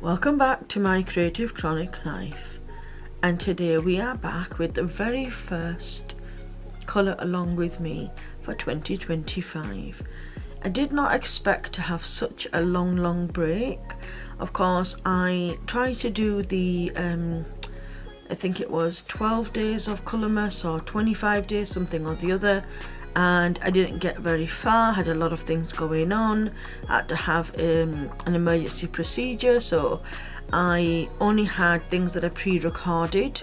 Welcome back to my Creative Chronic Life, and today we are back with the very first colour along with me for 2025. I did not expect to have such a long break. Of course, I tried to do the I think it was 12 days of Colourmas or 25 days, something or the other, and I didn't get very far. Had a lot of things going on. I had to have an emergency procedure, so I only had things that I pre-recorded,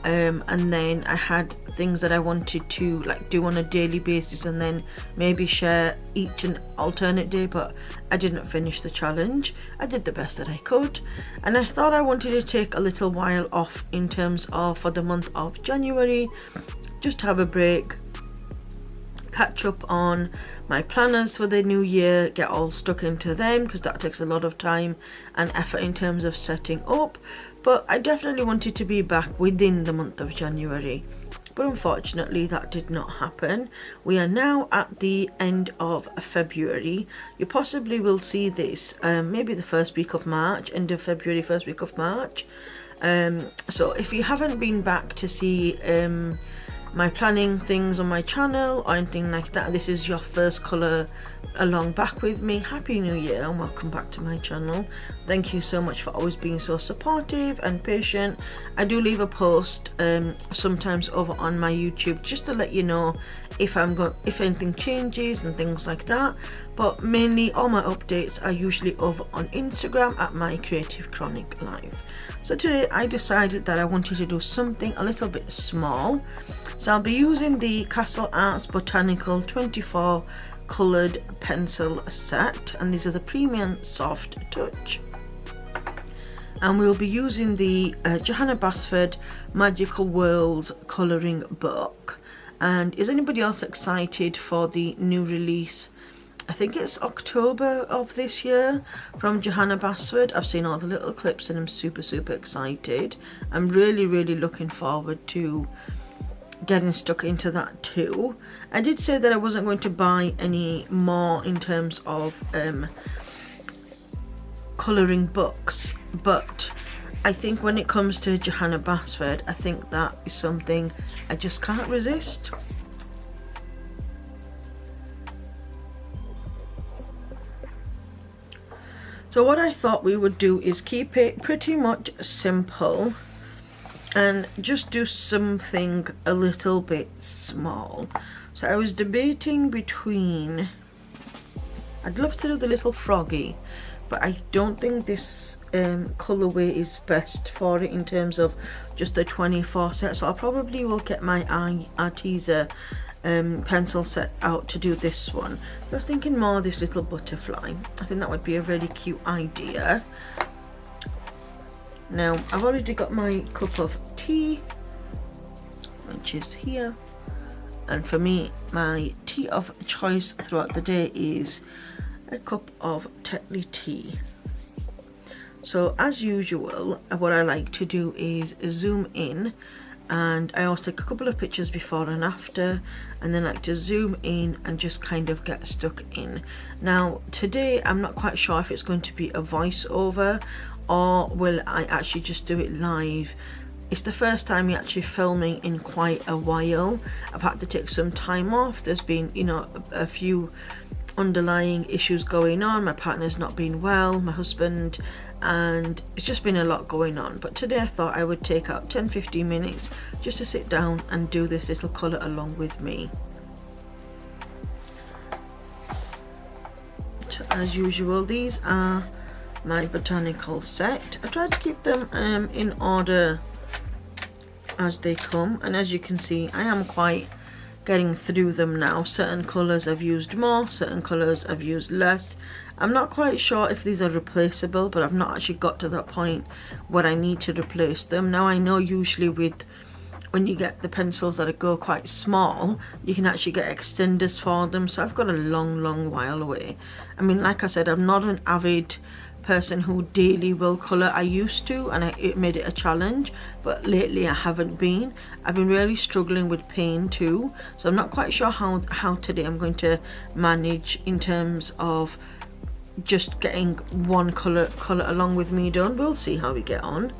and then I had things that I wanted to do on a daily basis and then maybe share each an alternate day, but I didn't finish the challenge. I did the best that I could, and I thought I wanted to take a little while off in terms of for the month of January, just have a break, catch up on my planners for the new year, get all stuck into them because that takes a lot of time and effort in terms of setting up. But I definitely wanted to be back within the month of January, but unfortunately that did not happen. We are now at the end of February. You possibly will see this maybe the first week of March, end of February, first week of March. So if you haven't been back to see my planning things on my channel or anything like that, this is your first colour along back with me, happy new year and welcome back to my channel. Thank you so much for always being so supportive and patient. I do leave a post sometimes over on my YouTube just to let you know if anything changes and things like that, but mainly all my updates are usually over on Instagram at my Creative Chronic Life. So today I decided that I wanted to do something a little bit small, so I'll be using the Castle Arts Botanical 24 coloured pencil set, and these are the Premium Soft Touch, and we'll be using the Johanna Basford Magical Worlds colouring book. And is anybody else excited for the new release? I think it's October of this year from Johanna Basford. I've seen all the little clips and I'm super excited. I'm really looking forward to getting stuck into that too. I did say that I wasn't going to buy any more in terms of colouring books, but I think when it comes to Johanna Basford, I think that is something I just can't resist. So what I thought we would do is keep it pretty much simple and just do something a little bit small. So I was debating between, I'd love to do the little froggy, but I don't think this colourway is best for it in terms of just the 24 set, so I probably will get my Arteza pencil set out to do this one. I was thinking more this little butterfly. I think that would be a really cute idea. Now I've already got my cup of tea, which is here, and for me my tea of choice throughout the day is a cup of Tetley tea. So as usual, what I like to do is zoom in, and I also take a couple of pictures before and after, and then I like to zoom in and just kind of get stuck in. Now today I'm not quite sure if it's going to be a voiceover or will I actually just do it live. It's the first time you're actually filming in quite a while. I've had to take some time off. There's been, you know, a few underlying issues going on. My partner's not been well, my husband, and it's just been a lot going on. But today I thought I would take out 10-15 minutes just to sit down and do this little colour along with me. So as usual, these are my botanical set. I try to keep them in order as they come, and as you can see I am quite getting through them now. Certain colours I've used more, certain colours I've used less. I'm not quite sure if these are replaceable, but I've not actually got to that point where I need to replace them. Now I know usually with when you get the pencils that go quite small, you can actually get extenders for them, so I've got a long while away. I mean, like I said, I'm not an avid person who daily will colour. I used to, and it made it a challenge, but lately I haven't been. I've been really struggling with pain too, so I'm not quite sure how today I'm going to manage in terms of just getting one colour along with me done. We'll see how we get on.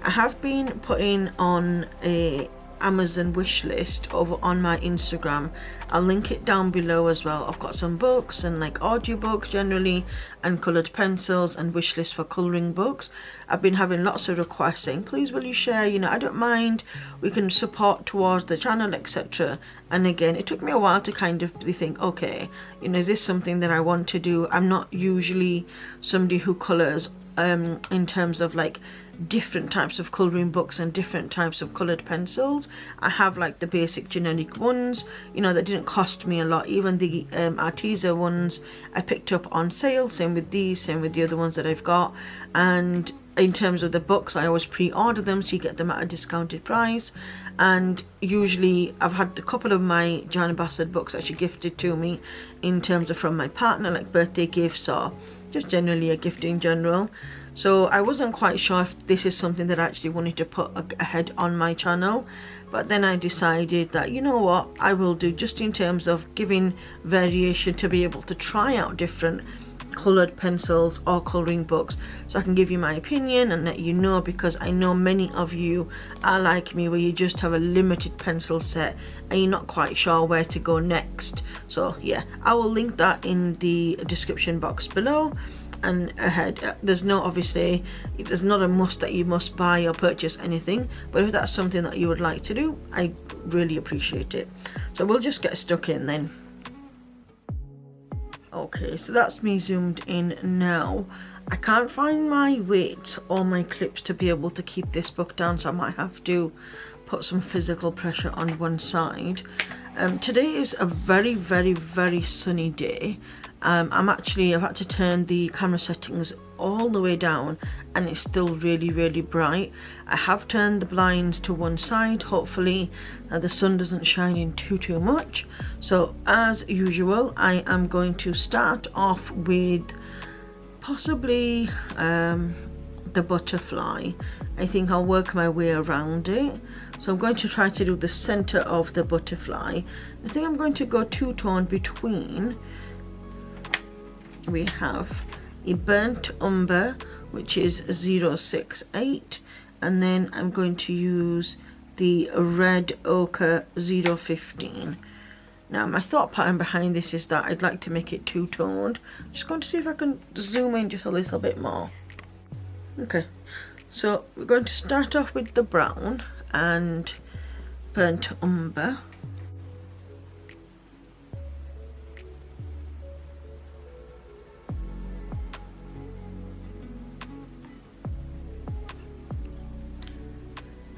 I have been putting on a Amazon wish list over on my Instagram. I'll link it down below as well. I've got some books and like audiobooks generally, and coloured pencils, and wish list for colouring books. I've been having lots of requests saying, please will you share, you know, I don't mind, we can support towards the channel, etc. And again, it took me a while to kind of think, okay, you know, is this something that I want to do? I'm not usually somebody who colours in terms of like different types of colouring books and different types of coloured pencils. I have like the basic generic ones, you know, that didn't cost me a lot. Even the Arteza ones I picked up on sale, same with these, same with the other ones that I've got. And in terms of the books, I always pre-order them so you get them at a discounted price. And usually I've had a couple of my Johanna Basford books actually gifted to me in terms of from my partner, like birthday gifts or just generally a gift in general. So I wasn't quite sure if this is something that I actually wanted to put ahead on my channel, but then I decided that, you know what, I will do, just in terms of giving variation to be able to try out different coloured pencils or colouring books, so I can give you my opinion and let you know, because I know many of you are like me where you just have a limited pencil set and you're not quite sure where to go next. So yeah, I will link that in the description box below. And ahead, there's no, obviously there's not a must that you must buy or purchase anything, but if that's something that you would like to do, I really appreciate it. So we'll just get stuck in then. Okay, so that's me zoomed in now. I can't find my weight or my clips to be able to keep this book down, so I might have to put some physical pressure on one side. Today is a very, very, very sunny day. I've had to turn the camera settings all the way down and it's still really, really bright. I have turned the blinds to one side, hopefully the sun doesn't shine in too much. So as usual, I am going to start off with possibly the butterfly. I think I'll work my way around it. So I'm going to try to do the center of the butterfly. I think I'm going to go two-tone between. We have a burnt umber, which is 068, and then I'm going to use the red ochre 015. Now my thought pattern behind this is that I'd like to make it two-toned. Just going to see if I can zoom in just a little bit more. Okay, so we're going to start off with the brown and burnt umber.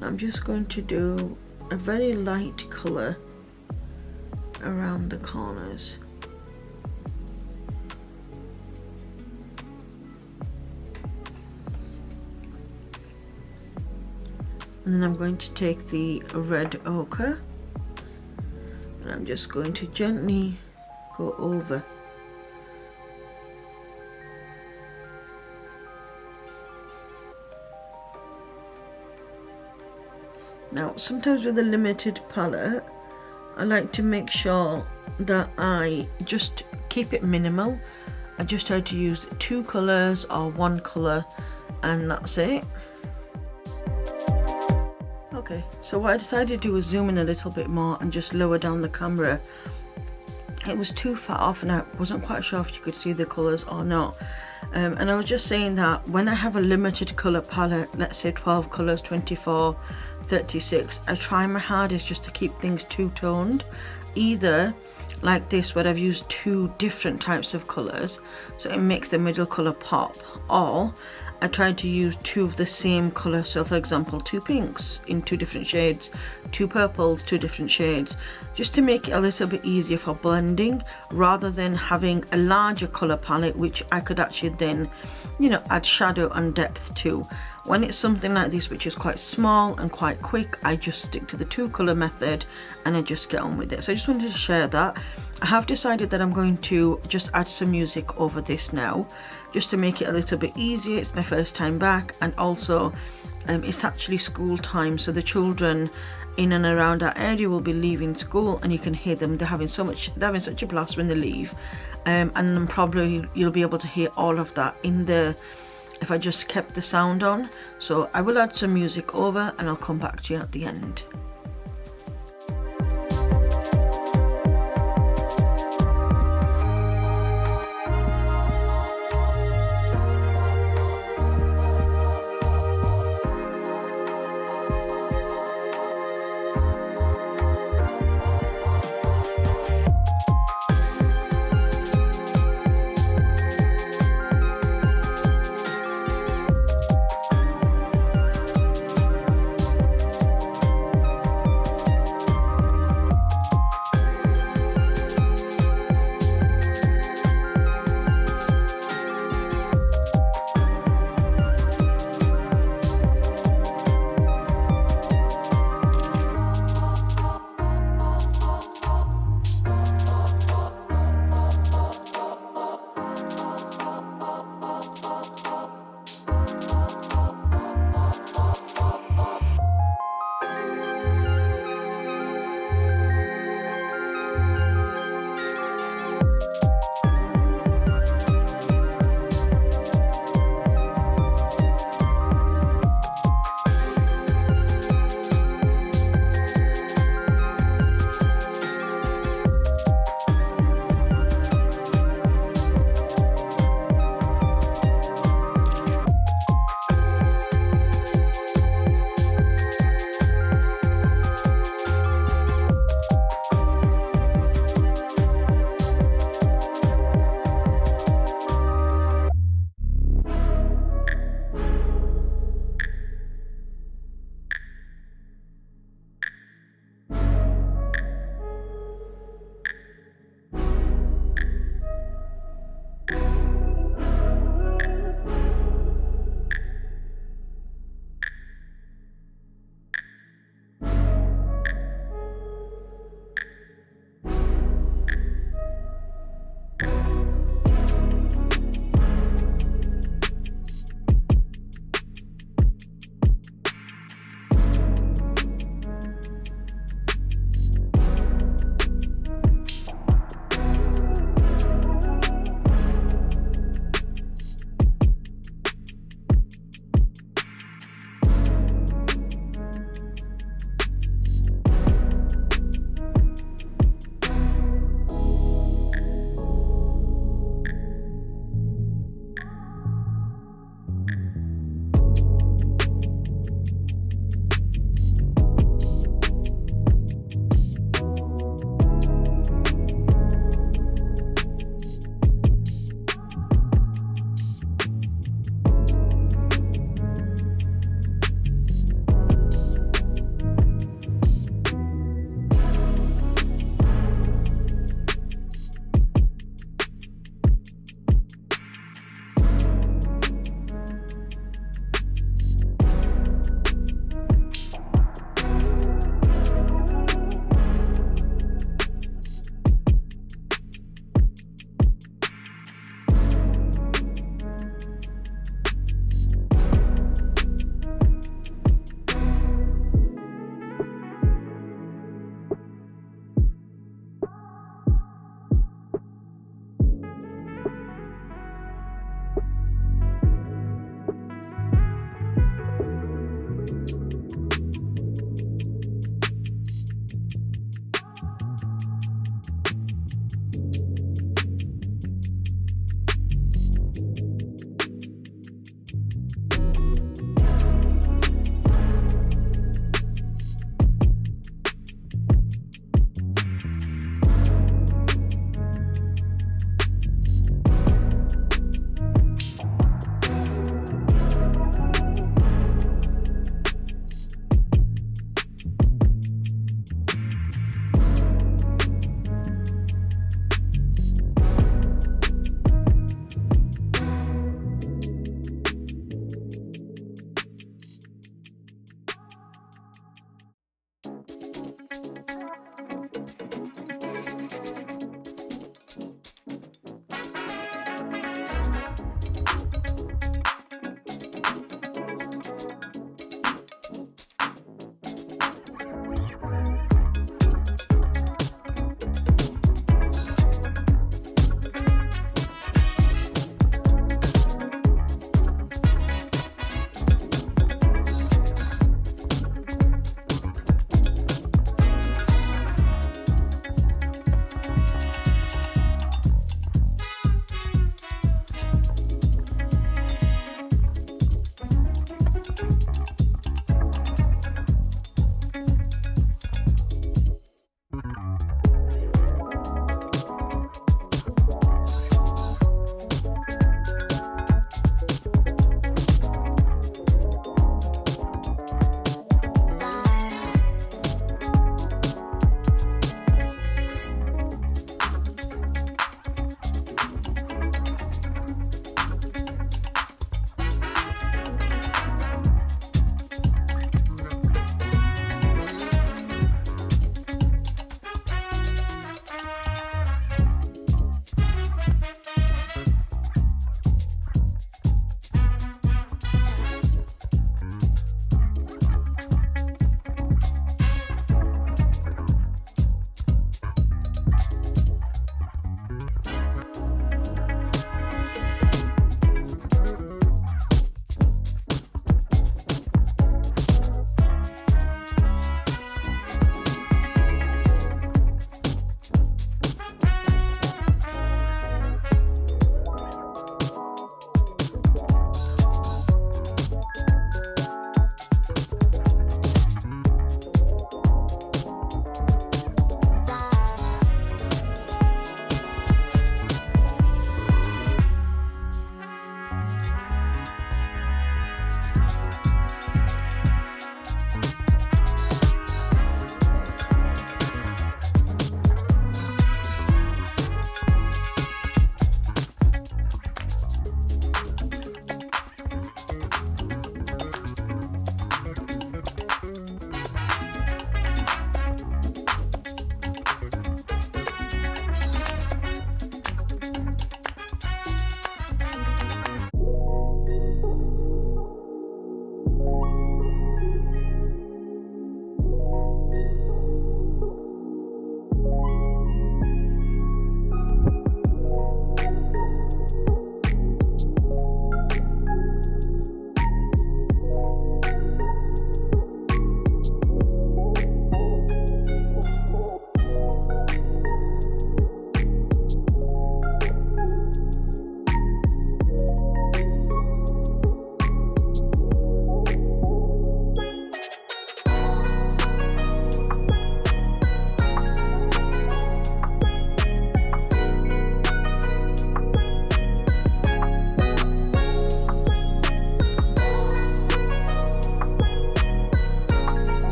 I'm just going to do a very light colour around the corners. And then I'm going to take the red ochre and I'm just going to gently go over. Now sometimes with a limited palette I like to make sure that I just keep it minimal. I just try to use two colours or one colour and that's it. Okay, so what I decided to do was zoom in a little bit more and just lower down the camera. It was too far off and I wasn't quite sure if you could see the colours or not. And I was just saying that when I have a limited colour palette, let's say 12 colours, 24, 36, I try my hardest just to keep things two-toned. Either like this where I've used two different types of colours so it makes the middle colour pop, or I tried to use two of the same colour, so for example two pinks in two different shades, two purples, two different shades, just to make it a little bit easier for blending rather than having a larger colour palette which I could actually then, you know, add shadow and depth to. When it's something like this which is quite small and quite quick, I just stick to the two colour method and I just get on with it. So I just wanted to share that. I have decided that I'm going to just add some music over this now, just to make it a little bit easier. It's my first time back, and also it's actually school time, so the children in and around our area will be leaving school, and you can hear them. They're having such a blast when they leave, and then probably you'll be able to hear all of that if I just kept the sound on. So I will add some music over, and I'll come back to you at the end.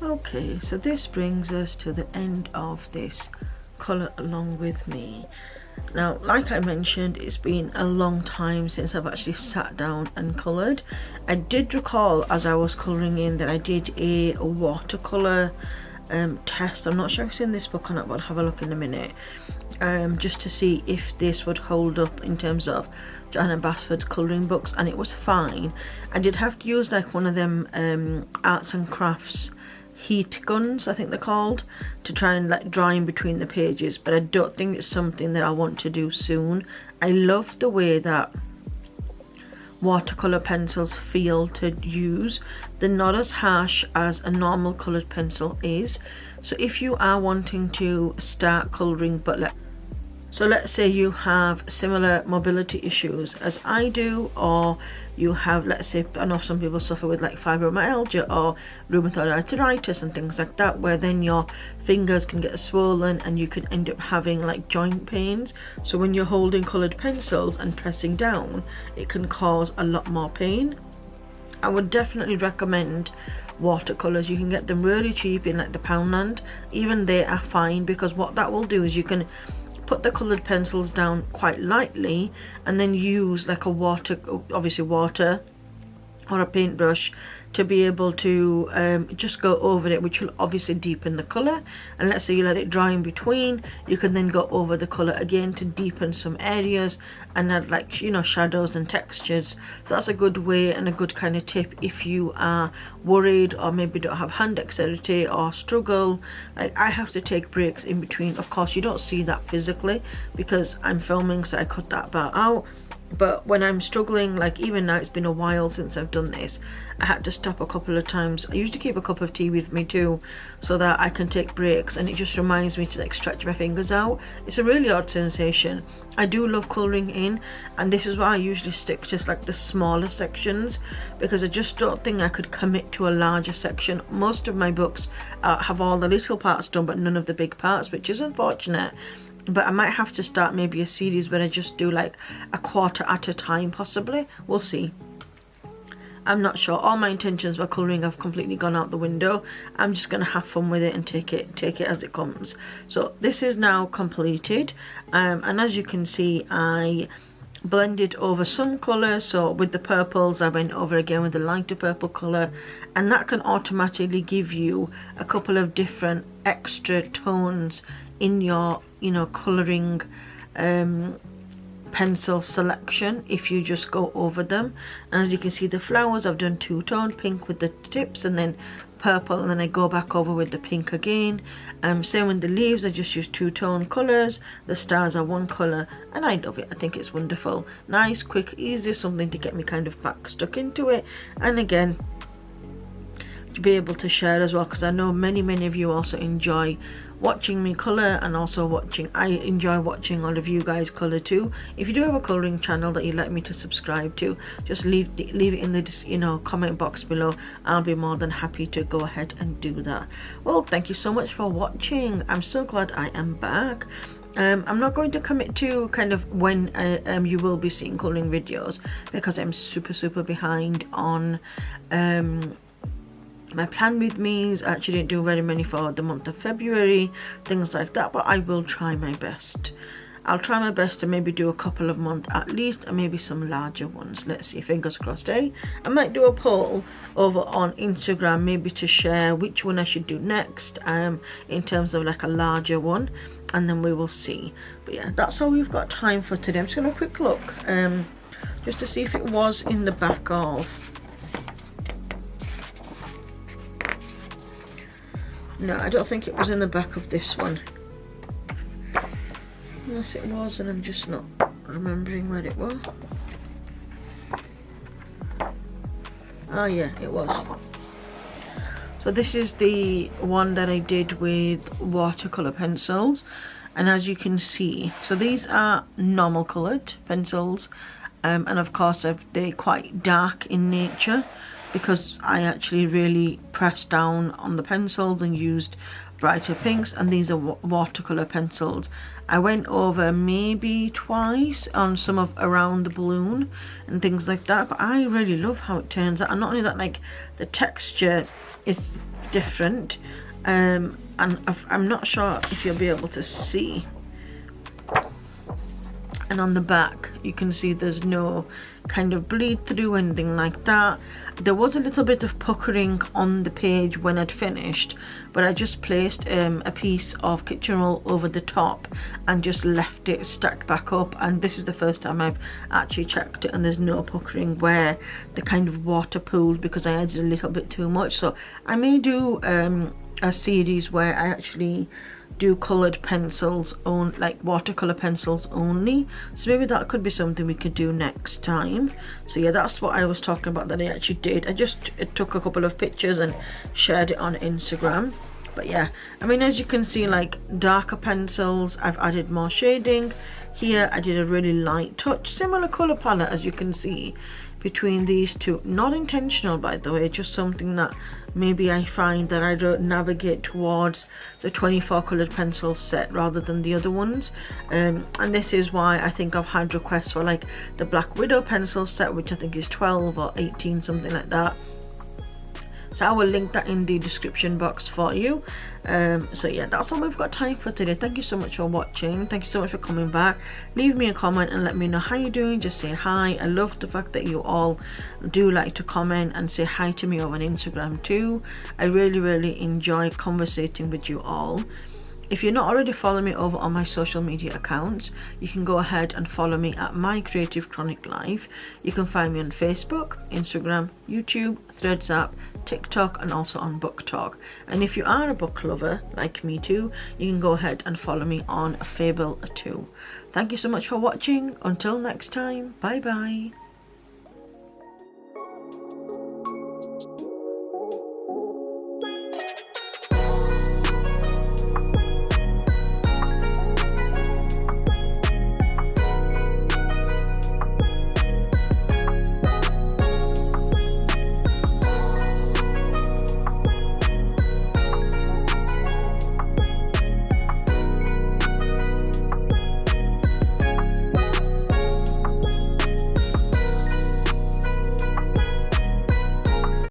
Okay, so this brings us to the end of this colour along with me. Now, like I mentioned, it's been a long time since I've actually sat down and coloured. I did recall as I was colouring in that I did a watercolour test. I'm not sure if it's in this book or not, but I'll have a look in a minute. Just to see if this would hold up in terms of Johanna Basford's colouring books, and it was fine. I did have to use like one of them arts and crafts heat guns, I think they're called, to try and like dry in between the pages, but I don't think it's something that I want to do soon. I love the way that watercolour pencils feel to use. They're not as harsh as a normal coloured pencil is. So if you are wanting to start colouring, but let's say you have similar mobility issues as I do, or you have, let's say, I know some people suffer with like fibromyalgia or rheumatoid arthritis and things like that, where then your fingers can get swollen and you can end up having like joint pains. So when you're holding coloured pencils and pressing down, it can cause a lot more pain. I would definitely recommend watercolours. You can get them really cheap in like the Poundland. Even they are fine, because what that will do is you can put the coloured pencils down quite lightly and then use like a water or a paintbrush to be able to just go over it, which will obviously deepen the colour. And let's say you let it dry in between, you can then go over the colour again to deepen some areas and add, like, you know, shadows and textures. So that's a good way and a good kind of tip if you are worried or maybe don't have hand dexterity or struggle. Like, I have to take breaks in between. Of course you don't see that physically because I'm filming, so I cut that part out. But when I'm struggling, like even now, it's been a while since I've done this, I had to stop a couple of times. I usually keep a cup of tea with me too, so that I can take breaks, and it just reminds me to like stretch my fingers out. It's a really odd sensation. I do love colouring in, and this is why I usually stick to just like the smaller sections, because I just don't think I could commit to a larger section. Most of my books have all the little parts done but none of the big parts, which is unfortunate. But I might have to start maybe a series where I just do like a quarter at a time, possibly. We'll see. I'm not sure. All my intentions for colouring have completely gone out the window. I'm just going to have fun with it and take it as it comes. So this is now completed. And as you can see, I blended over some colour. So with the purples, I went over again with the lighter purple colour. And that can automatically give you a couple of different extra tones in your, you know, colouring pencil selection if you just go over them. And as you can see, the flowers, I've done two-tone pink with the tips and then purple, and then I go back over with the pink again. Same with the leaves, I just use two-tone colours. The stars are one colour, and I love it. I think it's wonderful, nice, quick, easy, something to get me kind of back stuck into it. And again, to be able to share as well, because I know many of you also enjoy watching me colour, and also I enjoy watching all of you guys colour too. If you do have a colouring channel that you'd like me to subscribe to, just leave it in the, you know, comment box below. I'll be more than happy to go ahead and do that. Well, thank you so much for watching. I'm so glad I am back. I'm not going to commit to kind of when you will be seeing colouring videos, because I'm super behind on my plan with me's. I actually didn't do very many for the month of February, things like that, but I will try my best. I'll try my best to maybe do a couple of months at least, and maybe some larger ones. Let's see, fingers crossed, eh? I might do a poll over on Instagram, maybe to share which one I should do next, in terms of like a larger one, and then we will see. But yeah, that's all we've got time for today. I'm just gonna have a quick look, just to see if it was in the back of. No, I don't think it was in the back of this one. Unless it was, and I'm just not remembering where it was. Oh yeah, it was. So this is the one that I did with watercolour pencils. And as you can see, so these are normal coloured pencils. And of course they're quite dark in nature, because I actually really pressed down on the pencils and used brighter pinks, and these are watercolor pencils. I went over maybe twice on some of Around the Balloon and things like that, but I really love how it turns out. And not only that, like the texture is different, and I'm not sure if you'll be able to see. And on the back you can see there's no kind of bleed through, anything like that. There was a little bit of puckering on the page when I'd finished, but I just placed a piece of kitchen roll over the top and just left it stacked back up, and this is the first time I've actually checked it and there's no puckering where the kind of water pooled because I added a little bit too much. So I may do a series where I actually do coloured pencils on, like watercolor pencils only, so maybe that could be something we could do next time. So yeah, that's what I was talking about that I actually did. I just took a couple of pictures and shared it on Instagram. But yeah, I mean, as you can see, like darker pencils, I've added more shading. Here I did a really light touch, similar colour palette as you can see between these two. Not intentional, by the way, just something that maybe I find that I don't navigate towards the 24 coloured pencil set rather than the other ones. And this is why I think I've had requests for like the Black Widow pencil set, which I think is 12 or 18, something like that. So I will link that in the description box for you. So yeah, that's all we've got time for today. Thank you so much for watching. Thank you so much for coming back. Leave me a comment and let me know how you're doing. Just say hi. I love the fact that you all do like to comment and say hi to me over on Instagram too. I really enjoy conversating with you all. If you're not already following me over on my social media accounts, you can go ahead and follow me at My Creative Chronic Life. You can find me on Facebook, Instagram, YouTube, Threads app, TikTok, and also on Book Talk. And if you are a book lover like me too, you can go ahead and follow me on Fable 2. Thank you so much for watching. Until next time, bye bye.